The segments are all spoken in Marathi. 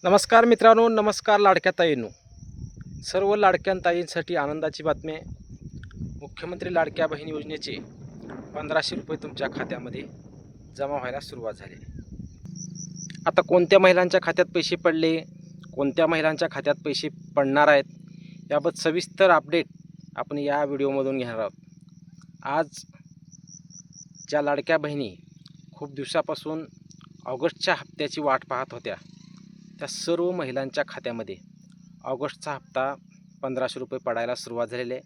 नमस्कार मित्रांनो, नमस्कार लाडक्या ताईंनो. सर्व लाडक्या ताईंसाठी आनंदाची बातमी आहे. मुख्यमंत्री लाडक्या बहीण योजनेचे 1500 रुपये तुमच्या खात्यामध्ये जमा व्हायला सुरुवात झाली आहे. आता कोणत्या महिलांच्या खात्यात पैसे पडले, कोणत्या महिलांच्या खात्यात पैसे पडणार आहेत, याबाबत सविस्तर अपडेट आपण या व्हिडिओमधून घेणार आहोत. आज ज्या लाडक्या बहिणी खूप दिवसापासून ऑगस्टच्या हप्त्याची वाट पाहत होत्या, त्या सर्व महिलांच्या खात्यामध्ये ऑगस्टचा हप्ता 1500 रुपये पडायला सुरुवात झालेली आहे.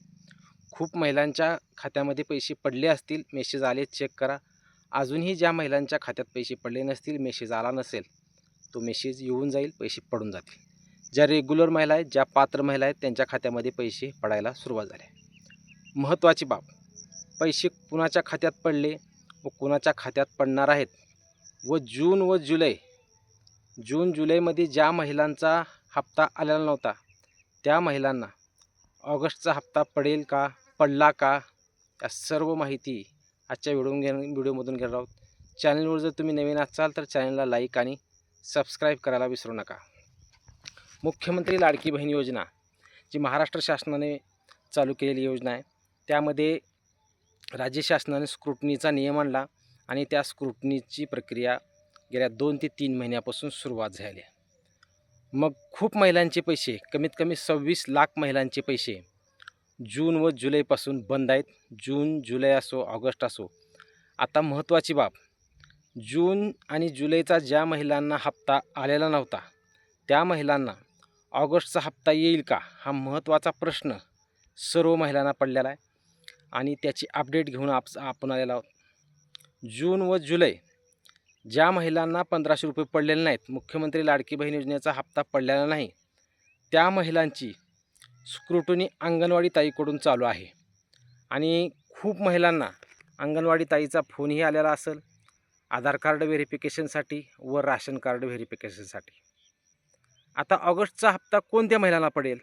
खूप महिलांच्या खात्यामध्ये पैसे पडले असतील, मेसेज आले, चेक करा. अजूनही ज्या महिलांच्या खात्यात पैसे पडले नसतील, मेसेज आला नसेल, तो मेसेज येऊन जाईल, पैसे पडून जातील. ज्या रेग्युलर महिला आहेत, ज्या पात्र महिला आहेत, त्यांच्या खात्यामध्ये पैसे पडायला सुरुवात झाली. महत्त्वाची बाब, पैसे कुणाच्या खात्यात पडले व कुणाच्या खात्यात पडणार आहेत व जून जुलैमध्ये ज्या महिलांचा हप्ता आलेला नव्हता, त्या महिलांना ऑगस्टचा हप्ता पडेल का, पडला का, या सर्व माहिती आजच्या व्हिडिओमधून घेणार आहोत. चॅनलवर जर तुम्ही नवीन असाल तर चॅनलला लाईक आणि सबस्क्राईब करायला विसरू नका. मुख्यमंत्री लाडकी बहीण योजना जी महाराष्ट्र शासनाने चालू केलेली योजना आहे, त्यामध्ये राज्य शासनाने स्क्रुटनीचा नियम आणला आणि त्या स्क्रुटनीची प्रक्रिया गेल्या 2 ते 3 महिन्यापासून सुरुवात झाली आहे. मग खूप महिलांचे पैसे, कमीत कमी 26 लाख महिलांचे पैसे जून व जुलैपासून बंद आहेत. जून जुलै असो, ऑगस्ट असो. आता महत्त्वाची बाब, जून आणि जुलैचा ज्या महिलांना हप्ता आलेला नव्हता, त्या महिलांना ऑगस्टचा हप्ता येईल का, हा महत्त्वाचा प्रश्न सर्व महिलांना पडलेला आहे आणि त्याची अपडेट घेऊन आपण आलेलो आहोत. जून व जुलै ज्या महिलांना 1500 रुपये पडलेले नाहीत, मुख्यमंत्री लाडकी बहीण योजनेचा हप्ता पडलेला नाही, त्या महिलांची स्क्रुटनी अंगणवाडी ताईकडून चालू आहे आणि खूप महिलांना अंगणवाडी ताईचा फोनही आलेला असेल, आधार कार्ड व्हेरिफिकेशनसाठी व राशन कार्ड व्हेरिफिकेशनसाठी. आता ऑगस्टचा हप्ता कोणत्या महिलांना पडेल?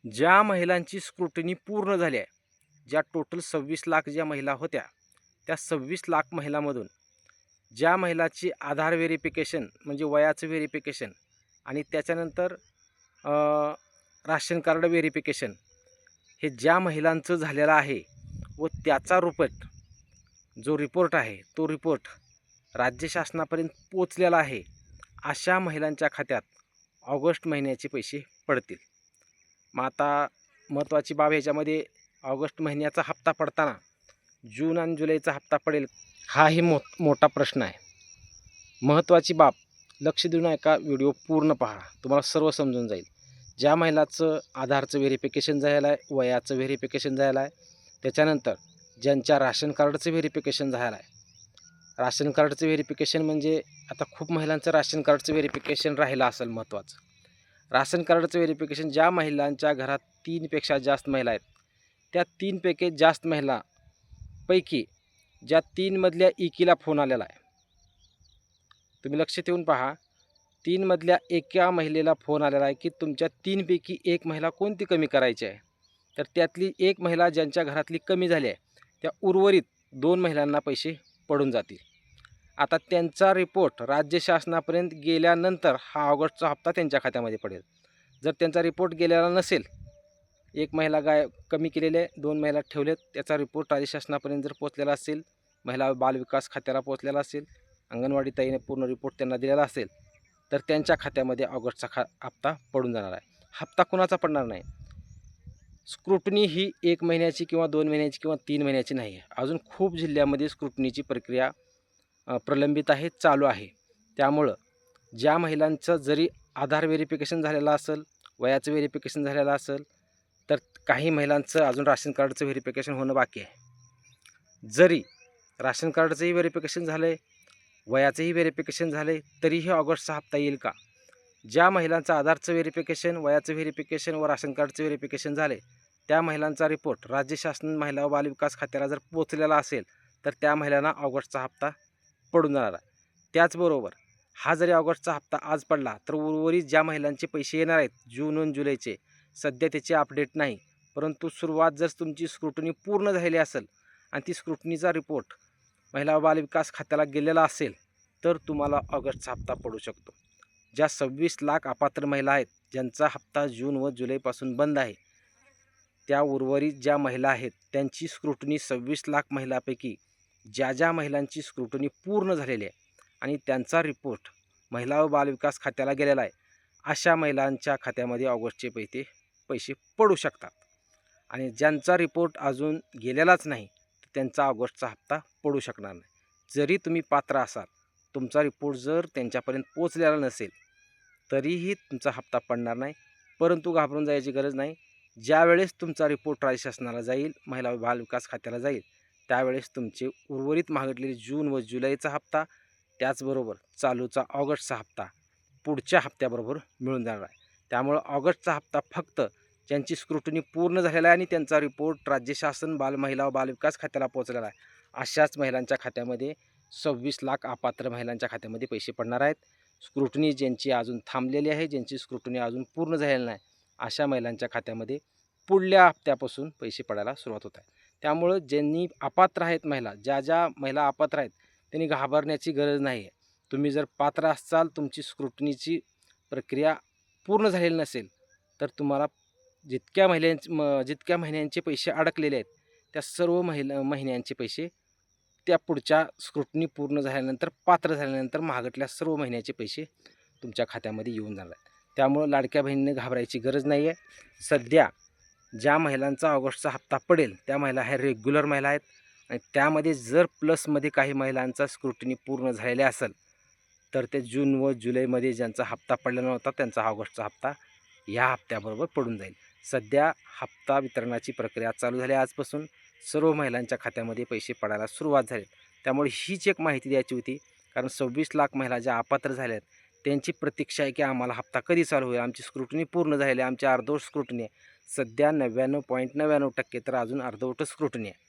ज्या महिलांची स्क्रुटनी पूर्ण झाली आहे, ज्या टोटल 26 लाख ज्या महिला होत्या, त्या 26 लाख महिलांमधून ज्या महिलाची आधार व्हेरिफिकेशन म्हणजे वयाचं व्हेरिफिकेशन आणि त्याच्यानंतर राशन कार्ड व्हेरिफिकेशन हे ज्या महिलांचं झालेलं आहे व त्याचा जो रिपोर्ट आहे, तो रिपोर्ट राज्य शासनापर्यंत पोचलेला आहे, अशा महिलांच्या खात्यात ऑगस्ट महिन्याचे पैसे पडतील. मग आता महत्त्वाची बाब, ह्याच्यामध्ये ऑगस्ट महिन्याचा हप्ता पडताना जून आणि जुलैचा हप्ता पडेल, हाही मोठा प्रश्न आहे. महत्त्वाची बाब, लक्ष देऊन ऐका, व्हिडिओ पूर्ण पहा, तुम्हाला सर्व समजून जाईल. ज्या महिलाचं आधारचं व्हेरिफिकेशन झालेलं आहे, वयाचं व्हेरिफिकेशन झालेलं आहे, त्याच्यानंतर ज्यांच्या राशन कार्डचं व्हेरिफिकेशन झालेलं आहे. राशन कार्डचं व्हेरिफिकेशन म्हणजे आता खूप महिलांचं राशन कार्डचं व्हेरिफिकेशन राहिलं असेल. महत्त्वाचं, राशन कार्डचं व्हेरिफिकेशन ज्या महिलांच्या घरात 3पेक्षा जास्त महिला आहेत, त्या 3पैकी जास्त महिलापैकी ज्या 3मधल्या एकीला फोन आलेला आहे. तुम्ही लक्ष देऊन पहा, 3मधल्या एका महिलेला फोन आलेला आहे की तुमच्या 3पैकी एक महिला कोणती कमी करायची आहे. तर त्यातली एक महिला ज्यांच्या घरातली कमी झाली आहे, त्या उर्वरित 2 महिलांना पैसे पडून जातील. आता त्यांचा रिपोर्ट राज्य शासनापर्यंत गेल्यानंतर हा ऑगस्टचा हप्ता त्यांच्या खात्यामध्ये पडेल. जर त्यांचा रिपोर्ट गेलेला नसेल, एक महिला कमी केलेले, 2 महिला ठेवलेत, त्याचा रिपोर्ट राज्य शासनापर्यंत जर पोचलेला असेल, महिला बालविकास खात्याला पोचलेला असेल, अंगणवाडी ताईने पूर्ण रिपोर्ट त्यांना दिलेला असेल, तर त्यांच्या खात्यामध्ये ऑगस्टचा हप्ता पडून जाणार आहे. हप्ता कुणाचा पडणार नाही. स्क्रुटनी ही 1 महिन्याची किंवा 2 महिन्याची किंवा 3 महिन्याची नाही आहे. अजून खूप जिल्ह्यामध्ये स्क्रुटनीची प्रक्रिया प्रलंबित आहे, चालू आहे. त्यामुळं ज्या महिलांचं जरी आधार व्हेरिफिकेशन झालेलं असेल, वयाचं व्हेरिफिकेशन झालेलं असेल, तर काही महिलांचं अजून राशन कार्डचं व्हेरिफिकेशन होणं बाकी आहे. जरी राशन कार्डचंही व्हेरिफिकेशन झालं आहे, वयाचंही व्हेरिफिकेशन झालं आहे, तरीही ऑगस्टचा हप्ता येईल का? ज्या महिलांचं आधारचं व्हेरिफिकेशन, वयाचं व्हेरिफिकेशन व राशन कार्डचं व्हेरिफिकेशन झाले, त्या महिलांचा रिपोर्ट राज्य शासन महिला व बालविकास खात्याला जर पोचलेला असेल, तर त्या महिलांना ऑगस्टचा हप्ता पडून जाणार आहे. त्याचबरोबर हा जरी ऑगस्टचा हप्ता आज पडला, तर उर्वरित ज्या महिलांचे पैसे येणार आहेत जून आणि जुलैचे, सध्या त्याची अपडेट नाही, परंतु सुरुवात जर तुमची स्क्रुटनी पूर्ण झालेली असेल आणि ती स्क्रुटनीचा रिपोर्ट महिला व बालविकास खात्याला गेलेला असेल, तर तुम्हाला ऑगस्टचा हप्ता पडू शकतो. ज्या 26 लाख अपात्र महिला आहेत ज्यांचा हप्ता जून व जुलैपासून बंद आहे, त्या उर्वरित ज्या महिला आहेत त्यांची स्क्रुटनी 26 लाख महिलांपैकी ज्या महिलांची स्क्रुटनी पूर्ण झालेली आहे आणि त्यांचा रिपोर्ट महिला व बालविकास खात्याला गेलेला आहे, अशा महिलांच्या खात्यामध्ये ऑगस्टचे पैसे पडू शकतात. आणि ज्यांचा रिपोर्ट अजून गेलेलाच नाही त्यांचा ऑगस्टचा हप्ता पडू शकणार नाही. जरी तुम्ही पात्र असाल, तुमचा रिपोर्ट जर त्यांच्यापर्यंत पोचलेला नसेल तरीही तुमचा हप्ता पडणार नाही. परंतु घाबरून जायची गरज नाही. ज्यावेळेस तुमचा रिपोर्ट राज्य शासनाला जाईल, महिला व बालविकास खात्याला जाईल, त्यावेळेस तुमचे उर्वरित मागितलेले जून व जुलैचा हप्ता, त्याचबरोबर चालूचा ऑगस्टचा हप्ता पुढच्या हप्त्याबरोबर मिळून जाणार आहे. त्यामुळं ऑगस्टचा हप्ता फक्त ज्यांची स्क्रुटनी पूर्ण झालेला आहे आणि त्यांचा रिपोर्ट राज्य शासन महिला व बालविकास खात्याला पोहोचलेला आहे, अशाच महिलांच्या खात्यामध्ये 26 लाख अपात्र महिलांच्या खात्यामध्ये पैसे पडणार आहेत. स्क्रुटनी ज्यांची अजून थांबलेली आहे, ज्यांची स्क्रुटनी अजून पूर्ण झालेली नाही, अशा महिलांच्या खात्यामध्ये पुढल्या हप्त्यापासून पैसे पडायला सुरुवात होत आहे. त्यामुळं ज्यांनी अपात्र आहेत महिला, ज्या महिला अपात्र आहेत त्यांनी घाबरण्याची गरज नाही आहे. तुम्ही जर पात्र असाल, तुमची स्क्रुटनीची प्रक्रिया पूर्ण झालेली नसेल, तर तुम्हाला जितक्या महिन्यांचे पैसे अडकलेले आहेत त्या सर्व महिन्यांचे पैसे त्या पुढच्या स्क्रुटनी पूर्ण झाल्यानंतर, पात्र झाल्यानंतर मागितल्या सर्व महिन्याचे पैसे तुमच्या खात्यामध्ये येऊन जाणार आहेत. त्यामुळं लाडक्या बहिणीने घाबरायची गरज नाही आहे. सध्या ज्या महिलांचा ऑगस्टचा हप्ता पडेल त्या महिला ह्या रेग्युलर महिला आहेत आणि त्यामध्ये जर प्लसमध्ये काही महिलांचा स्क्रुटनी पूर्ण झालेला असेल तर ते जून व जुलैमध्ये ज्यांचा हप्ता पडलेला नव्हता त्यांचा ऑगस्टचा हप्ता या हप्त्याबरोबर पडून जाईल. सध्या हप्ता वितरणाची प्रक्रिया चालू झाली. आजपासून सर्व महिलांच्या खात्यामध्ये पैसे पडायला सुरुवात झाली. त्यामुळे हीच एक माहिती द्यायची होती, कारण 26 लाख महिला ज्या अपात्र झाल्या आहेत त्यांची प्रतीक्षा आहे की आम्हाला हप्ता कधी चालू होईल, आमची स्क्रुटनी पूर्ण झालेली आहे, आमची अर्धवट स्क्रुटनी आहे. सध्या 99.99% तर अजून अर्धवट स्क्रुटनी आहे.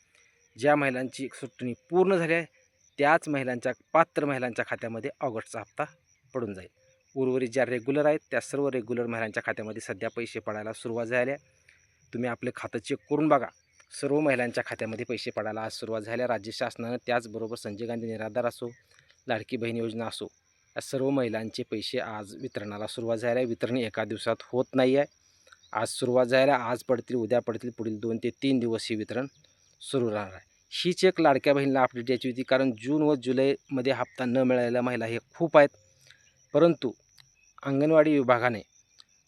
ज्या महिलांची स्क्रुटनी पूर्ण झाली आहे त्याच महिलांच्या, पात्र महिलांच्या खात्यामध्ये ऑगस्टचा हप्ता पडून जाईल. उर्वरित ज्या रेग्युलर आहेत त्या सर्व रेग्युलर महिलांच्या खात्यामध्ये सध्या पैसे पडायला सुरुवात झाली आहे. तुम्ही आपले खातं चेक करून बघा, सर्व महिलांच्या खात्यामध्ये पैसे पडायला आज सुरुवात झाल्या. राज्य शासनानं त्याचबरोबर संजय गांधी निराधार असो, लाडकी बहीण योजना असो, या सर्व महिलांचे पैसे आज वितरणाला सुरुवात झाली आहे. वितरण एका दिवसात होत नाही आहे. आज सुरुवात झाली आहे, आज पडतील, उद्या पडतील, पुढील 2 ते 3 दिवस हे वितरण सुरू राहणार आहे. हीच एक लाडक्या बहिणीला अपडेट द्यायची होती, कारण जून व जुलैमध्ये हप्ता न मिळालेल्या महिला हे खूप आहेत. परंतु अंगणवाडी विभागाने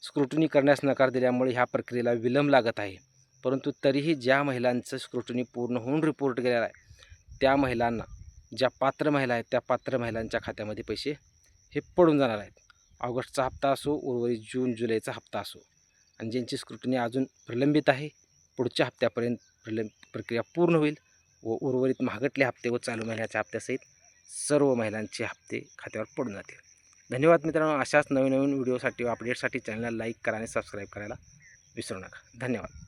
स्क्रुटनी करण्यास नकार दिल्यामुळे ह्या प्रक्रियेला विलंब लागत आहे. परंतु तरीही ज्या महिलांचं स्क्रुटनी पूर्ण होऊन रिपोर्ट गेलेला आहे त्या महिलांना, ज्या पात्र महिला आहेत त्या पात्र महिलांच्या खात्यामध्ये पैसे हे पडून जाणार आहेत. ऑगस्टचा हप्ता असो, उर्वरित जून जुलैचा हप्ता असो, आणि ज्यांची स्क्रुटनी अजून प्रलंबित आहे पुढच्या हप्त्यापर्यंत प्रक्रिया पूर्ण होईल व उर्वरित मागटले हप्ते व चालू महिन्याच्या हप्त्यासहित सर्व महिलांचे हप्ते खात्यावर पडून जातील. धन्यवाद मित्रांनो. अशाच नवीन व्हिडिओसाठी व अपडेटसाठी चॅनलला लाईक करा आणि सबस्क्राईब करायला विसरू नका. धन्यवाद.